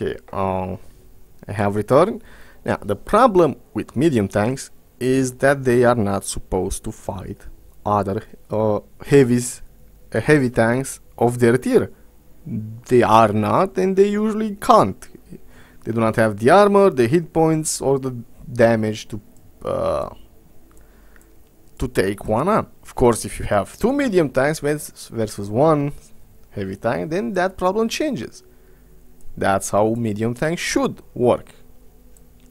Okay, I have returned. Now, the problem with medium tanks is that they are not supposed to fight other heavy tanks of their tier. They are not, and they usually can't. They do not have the armor, the hit points, or the damage to take one on. Of course, if you have two medium tanks versus one heavy tank, then that problem changes. That's how medium tanks should work.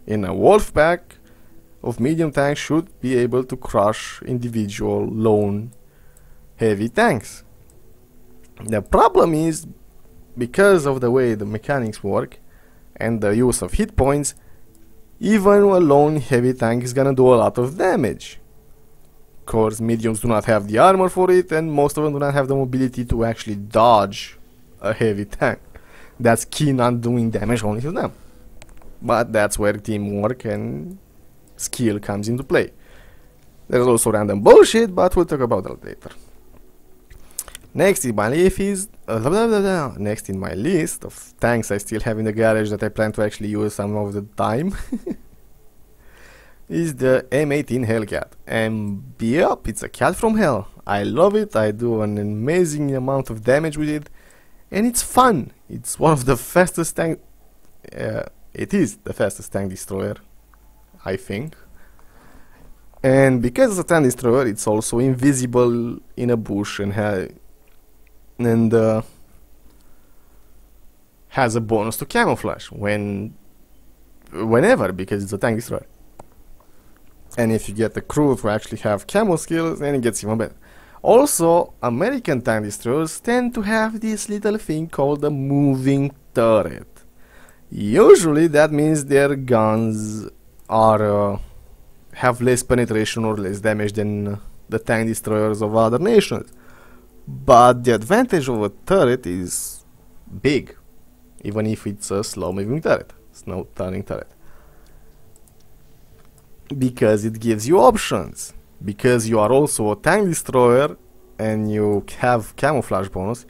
In a wolf pack of medium tanks should be able to crush individual lone heavy tanks. The problem is, because of the way the mechanics work and the use of hit points, even a lone heavy tank is gonna do a lot of damage. Of course, mediums do not have the armor for it, and most of them do not have the mobility to actually dodge a heavy tank. That's keen on doing damage only to them. But that's where teamwork and skill comes into play. There's also random bullshit, but we'll talk about that later. Next in my list of tanks I still have in the garage that I plan to actually use some of the time is the M18 Hellcat. And yep, it's a cat from hell. I love it. I do an amazing amount of damage with it, and it's fun. It's one of the fastest tank. It is the fastest tank destroyer, I think. And because it's a tank destroyer, it's also invisible in a bush and has a bonus to camouflage whenever, because it's a tank destroyer. And if you get the crew to actually have camo skills, then it gets even better. Also, American tank destroyers tend to have this little thing called a moving turret. Usually that means their guns are have less penetration or less damage than the tank destroyers of other nations. But the advantage of a turret is big, even if it's a slow moving turret, slow turning turret. Because it gives you options. Because you are also a tank destroyer and you have camouflage bonus.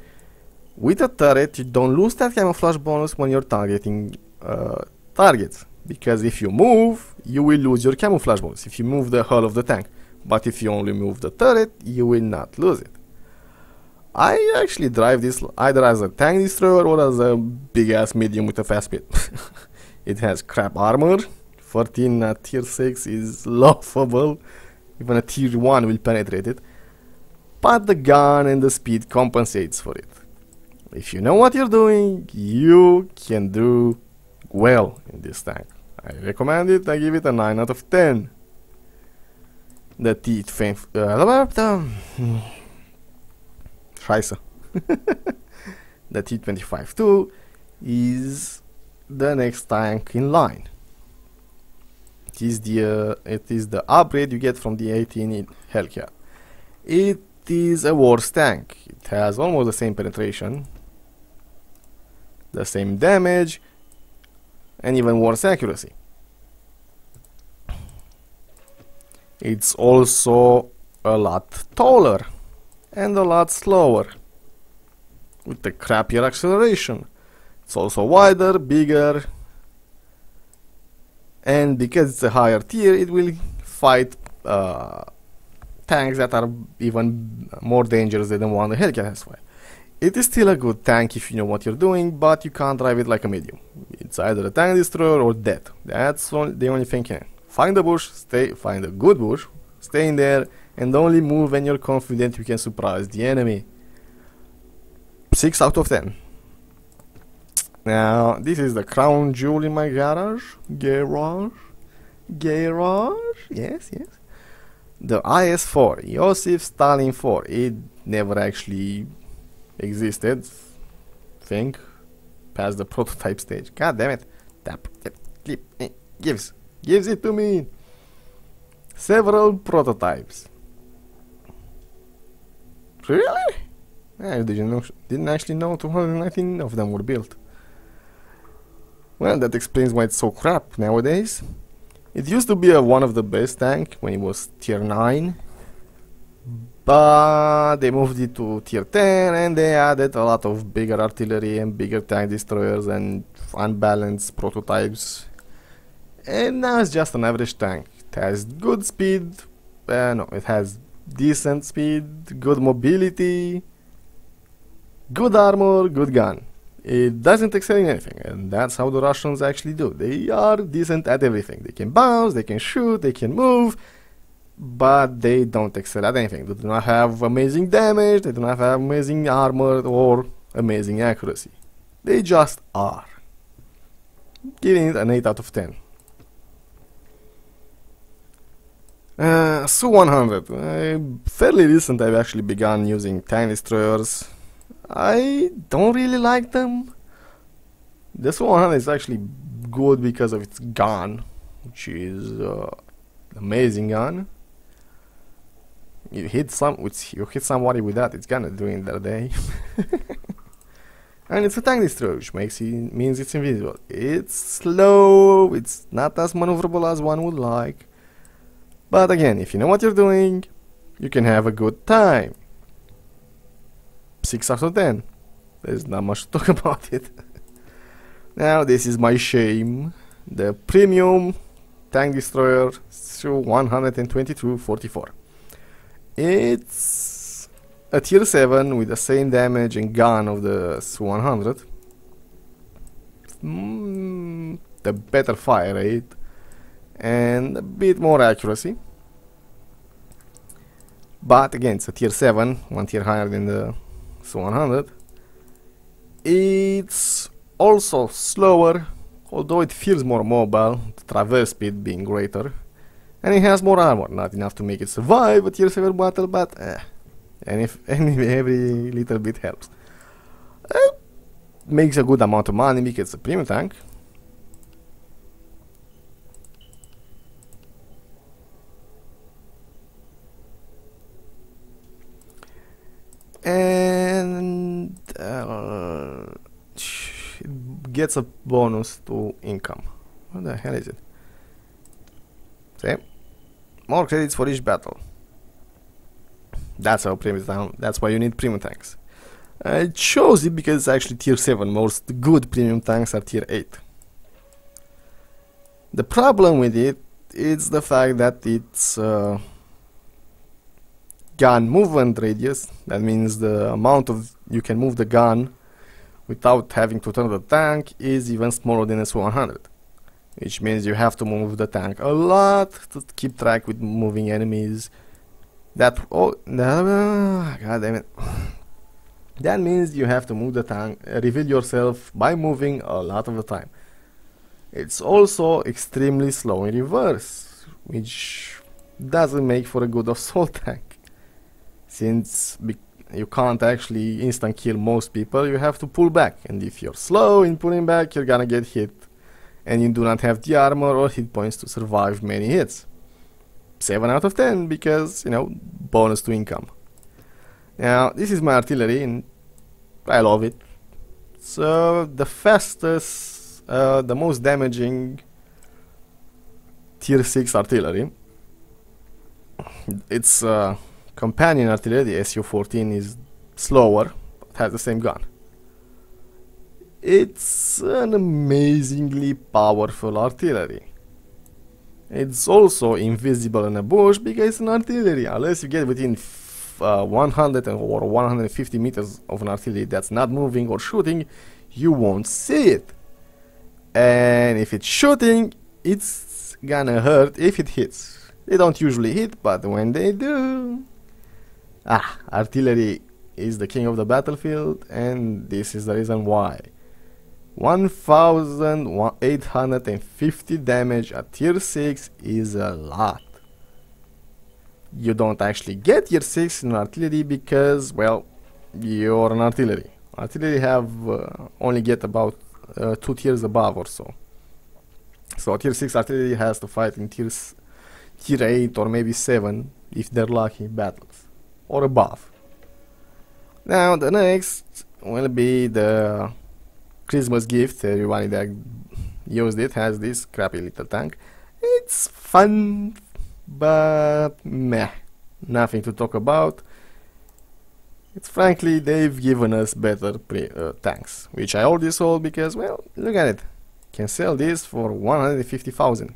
With a turret, you don't lose that camouflage bonus when you're targeting targets. Because if you move, you will lose your camouflage bonus if you move the hull of the tank. But if you only move the turret, you will not lose it. I actually drive this either as a tank destroyer or as a big ass medium with a fast speed. It has crap armor. 14 at tier 6 is laughable. Even a tier 1 will penetrate it. But the gun and the speed compensates for it. If you know what you're doing, you can do well in this tank. I recommend it. I give it a 9 out of 10. The Scheiße. The T-25-2 is the next tank in line. It is the upgrade you get from the 18 Hellcat. It is a worse tank. It has almost the same penetration, the same damage, and even worse accuracy. It's also a lot taller and a lot slower, with the crappier acceleration. It's also wider, bigger, and because it's a higher tier, it will fight tanks that are even more dangerous than the one the Hellcat has fight. It is still a good tank if you know what you're doing, but you can't drive it like a medium. It's either a tank destroyer or dead. That's the only thing you can. Find a bush, find a good bush, stay in there, and only move when you're confident you can surprise the enemy. 6 out of 10. Now, this is the crown jewel in my garage. Garage? Yes. The IS-4, Joseph Stalin 4. It never actually existed. Think. Past the prototype stage. God damn it. Tap. Clip. Gives it to me. Several prototypes. Really? I didn't actually know 219 of them were built. Well, that explains why it's so crap nowadays. It used to be one of the best tank when it was tier 9, But they moved it to tier 10 and they added a lot of bigger artillery and bigger tank destroyers and unbalanced prototypes. And now it's just an average tank. It has good speed, no, it has decent speed, good mobility, good armor, good gun. It doesn't excel in anything, and that's how the Russians actually do. They are decent at everything. They can bounce, they can shoot, they can move, but they don't excel at anything. They do not have amazing damage, they do not have amazing armor or amazing accuracy. They just are. Giving it an 8 out of 10. Su-100. Fairly recent I've actually begun using tank destroyers. I don't really like them. The Su-100 is actually good because of its gun, which is amazing gun. You hit somebody with that, it's gonna do it in their day. And it's a tank destroyer, which means it's invisible. It's slow, it's not as maneuverable as one would like. But again, if you know what you're doing, you can have a good time. 6 out of 10. There's not much to talk about it. Now this is my shame. The premium tank destroyer Su-122-44. It's a tier 7 with the same damage and gun of the Su-100. The better fire rate and a bit more accuracy. But again, it's a tier 7, one tier higher than the Su-100. It's also slower, although it feels more mobile, the traverse speed being greater. And it has more armor, not enough to make it survive a tier 7 battle, but every little bit helps. Makes a good amount of money because it's a premium tank. And it gets a bonus to income. What the hell is it? See? More credits for each battle. That's how that's why you need premium tanks. I chose it because it's actually tier 7. Most good premium tanks are tier 8. The problem with it is the fact that it's gun movement radius. That means the amount of you can move the gun without having to turn the tank is even smaller than a Su-100, which means you have to move the tank a lot to keep track with moving enemies. God damn it. That means you have to move the tank, reveal yourself by moving a lot of the time. It's also extremely slow in reverse, which doesn't make for a good assault tank. Since you can't actually instant kill most people, you have to pull back, and if you're slow in pulling back, you're gonna get hit, and you do not have the armor or hit points to survive many hits. 7 out of 10 because, you know, bonus to income. Now, this is my artillery, and I love it. So, the fastest, the most damaging tier 6 artillery. It's companion artillery, the Su-14, is slower, but has the same gun. It's an amazingly powerful artillery. It's also invisible in a bush because it's an artillery. Unless you get within 100 or 150 meters of an artillery that's not moving or shooting, you won't see it. And if it's shooting, it's gonna hurt if it hits. They don't usually hit, but when they do... artillery is the king of the battlefield, and this is the reason why. 1850 damage at tier 6 is a lot. You don't actually get tier 6 in artillery because, well, you're an artillery. Artillery have only get about 2 tiers above or so. So tier 6 artillery has to fight in tier 8 or maybe 7 if they're lucky battles, or above. Now the next will be the Christmas gift. Everybody that used it has this crappy little tank. It's fun, but meh, nothing to talk about. It's frankly, they've given us better tanks, which I already sold because, well, look at it. Can sell this for 150,000.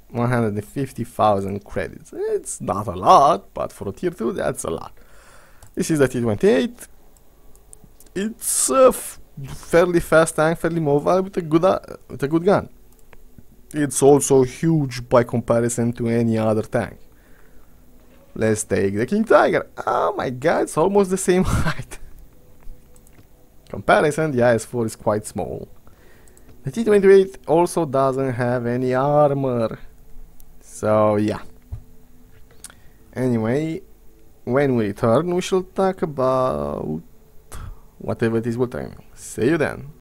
150,000 credits. It's not a lot, but for a tier 2, that's a lot. This is the T28. It's a fairly fast tank, fairly mobile, with a good gun. It's also huge by comparison to any other tank. Let's take the King Tiger. Oh my god, it's almost the same height. Comparison, the IS-4 is quite small. The T-28 also doesn't have any armor. So yeah. Anyway, when we return, we shall talk about whatever it is we're talking. See you then.